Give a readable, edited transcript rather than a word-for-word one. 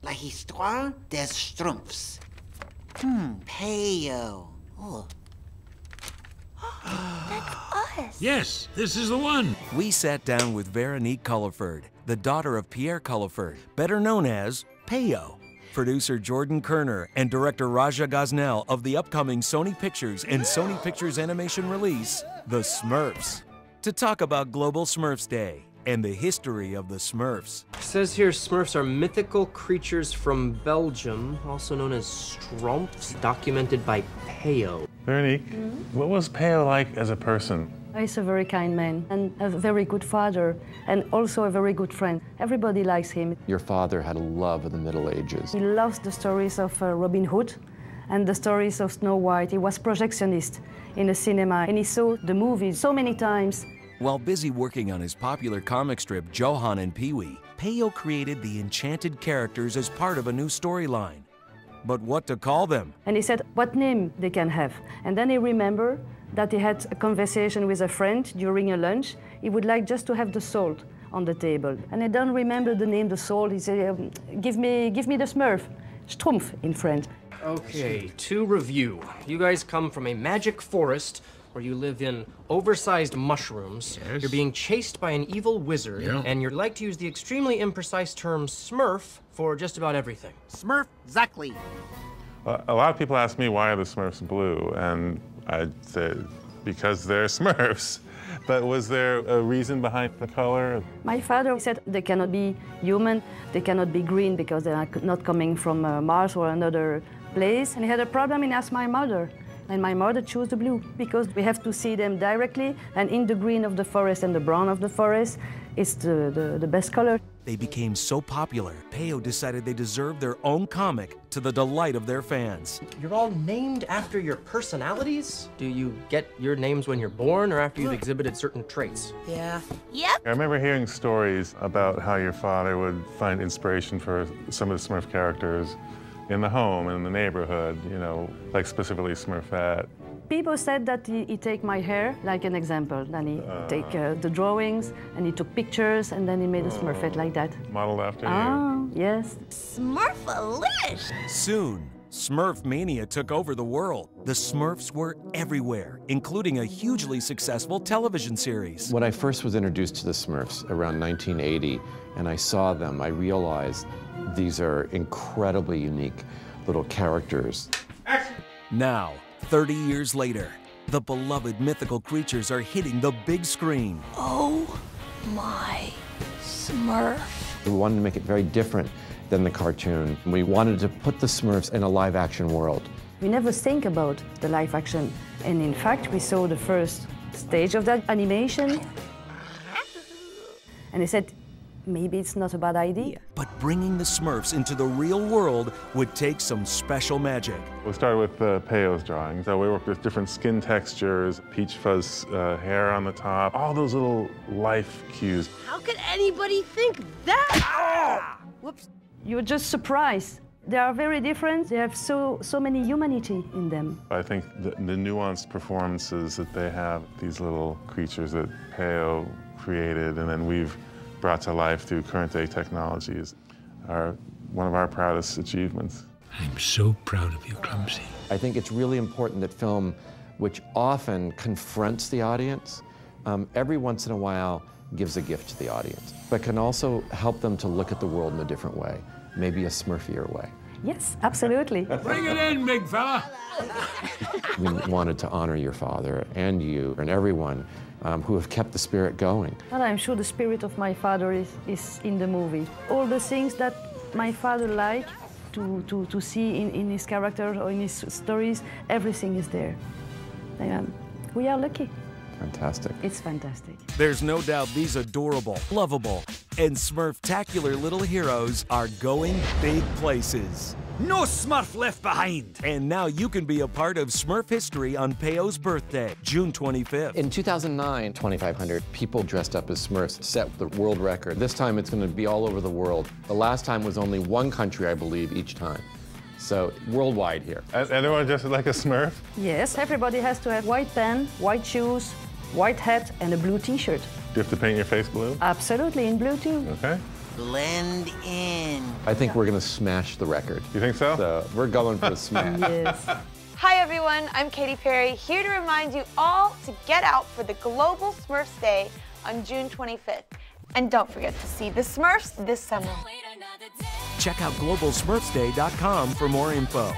La histoire des schtroumpfs. Peo. Oh. That's us. Yes, this is the one. We sat down with Veronique Culliford, the daughter of Pierre Culliford, better known as Peo. Producer Jordan Kerner and director Raja Gosnell of the upcoming Sony Pictures and Sony Pictures Animation release, The Smurfs, to talk about Global Smurfs Day and the history of the Smurfs. It says here Smurfs are mythical creatures from Belgium, also known as schtroumpfs, documented by Peo. Veronique, what was Peo like as a person? He's a very kind man and a very good father and also a very good friend. Everybody likes him. Your father had a love of the Middle Ages. He loves the stories of Robin Hood and the stories of Snow White. He was projectionist in the cinema and he saw the movies so many times. While busy working on his popular comic strip Johan and Pee-wee, Peo created the enchanted characters as part of a new storyline. But what to call them? And he said what name they can have. And then he remembered that he had a conversation with a friend during a lunch. He would like just to have the salt on the table. And I don't remember the name, the salt. He said, give me the Smurf, schtroumpf in French. Okay, to review. You guys come from a magic forest where you live in oversized mushrooms. Yes. You're being chased by an evil wizard, Yeah. and you like to use the extremely imprecise term Smurf for just about everything. Smurf, exactly. A lot of people ask me why are the Smurfs blue, and I'd say because they're Smurfs. But was there a reason behind the color? My father said they cannot be human, they cannot be green because they are not coming from Mars or another place. And he had a problem and asked my mother. And my mother chose the blue because we have to see them directly, and in the green of the forest and the brown of the forest, it's the best color. They became so popular, Peo decided they deserved their own comic to the delight of their fans. You're all named after your personalities? Do you get your names when you're born or after you've exhibited certain traits? Yeah. Yep. I remember hearing stories about how your father would find inspiration for some of the Smurf characters in the home, in the neighborhood, you know, like specifically Smurfette. People said that he take my hair, like an example. Then he take the drawings, and he took pictures, and then he made a Smurfette like that. Modeled after you. Oh, yes. Smurfalish. Soon, Smurf mania took over the world. The Smurfs were everywhere, including a hugely successful television series. When I first was introduced to the Smurfs around 1980, and I saw them, I realized these are incredibly unique little characters. Now, 30 years later, the beloved mythical creatures are hitting the big screen. Oh my Smurf. We wanted to make it very different than the cartoon. We wanted to put the Smurfs in a live-action world. We never think about the live action. And in fact, we saw the first stage of that animation. And I said, maybe it's not a bad idea. But bringing the Smurfs into the real world would take some special magic. We started with Peo's drawings. So we worked with different skin textures, peach fuzz hair on the top, all those little life cues. How could anybody think that? Whoops. You're just surprised. They are very different. They have so many humanity in them. I think the nuanced performances that they have, these little creatures that Peo created and then we've brought to life through current-day technologies, are one of our proudest achievements. I'm so proud of you, Clumsy. I think it's really important that film, which often confronts the audience, every once in a while gives a gift to the audience, but can also help them to look at the world in a different way, maybe a Smurfier way. Yes, absolutely. Bring it in, big fella. We wanted to honor your father and you and everyone who have kept the spirit going. But I'm sure the spirit of my father is in the movie. All the things that my father liked to see in his characters or in his stories, everything is there. And we are lucky. Fantastic. It's fantastic. There's no doubt these adorable, lovable, and Smurftacular little heroes are going big places. No Smurf left behind! And now you can be a part of Smurf history on Peo's birthday, June 25th. In 2009, 2,500 people dressed up as Smurfs set the world record. This time it's going to be all over the world. The last time was only one country, I believe, each time. So worldwide here. Everyone dressed like a Smurf? Yes, everybody has to have white pants, white shoes, white hat, and a blue T-shirt. Do you have to paint your face blue? Absolutely, in blue too. Okay. blend in. I think we're going to smash the record. You think so? So we're going for the smash. Yes. Hi everyone, I'm Katy Perry, here to remind you all to get out for the Global Smurfs Day on June 25th. And don't forget to see the Smurfs this summer. Check out globalsmurfsday.com for more info.